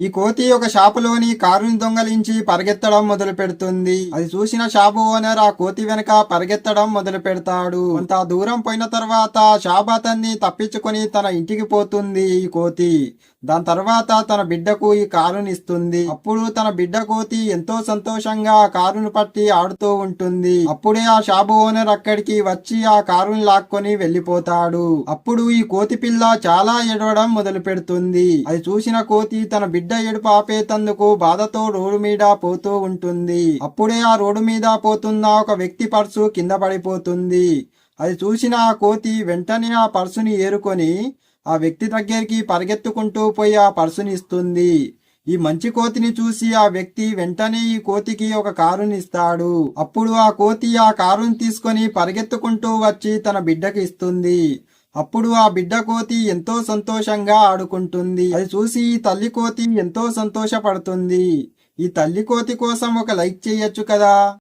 ఈ కోతి ఒక షాపులోని కారుని దొంగలించి పరిగెత్తడం మొదలు పెడుతుంది. అది చూసిన షాపు ఓనర్ ఆ కోతి వెనక పరిగెత్తడం మొదలు పెడతాడు. కొంత దూరం పోయిన తర్వాత షాపు అతన్ని తప్పించుకొని తన ఇంటికి పోతుంది ఈ కోతి. దాని తర్వాత తన బిడ్డకు ఈ కారుని ఇస్తుంది. అప్పుడు తన బిడ్డ కోతి ఎంతో సంతోషంగా ఆ కారును పట్టి ఆడుతూ ఉంటుంది. అప్పుడే ఆ షాపు ఓనర్ అక్కడికి వచ్చి ఆ కారుని లాక్కొని వెళ్లిపోతాడు. అప్పుడు ఈ కోతి పిల్ల చాలా ఏడవడం మొదలు పెడుతుంది. అది చూసిన కోతి తన బిడ్డ ఏడుపు ఆపేతందుకు బాధతో రోడ్డు మీద పోతూ ఉంటుంది. అప్పుడే ఆ రోడ్డు మీద పోతున్న ఒక వ్యక్తి పర్సు కింద పడిపోతుంది. అది చూసిన ఆ కోతి వెంటనే ఆ పర్సుని ఏరుకొని ఆ వ్యక్తి దగ్గరికి పరిగెత్తుకుంటూ పోయి ఆ పర్సుని ఇస్తుంది. ఈ మంచి కోతిని చూసి ఆ వ్యక్తి వెంటనే ఈ కోతికి ఒక కారుని ఇస్తాడు. అప్పుడు ఆ కోతి ఆ కారుని తీసుకొని పరిగెత్తుకుంటూ వచ్చి తన బిడ్డకి ఇస్తుంది. అప్పుడు ఆ బిడ్డ కోతి ఎంతో సంతోషంగా ఆడుకుంటుంది. అది చూసి ఈ తల్లి కోతి ఎంతో సంతోషపడుతుంది. ఈ తల్లి కోతి కోసం ఒక లైక్ చేయొచ్చు కదా.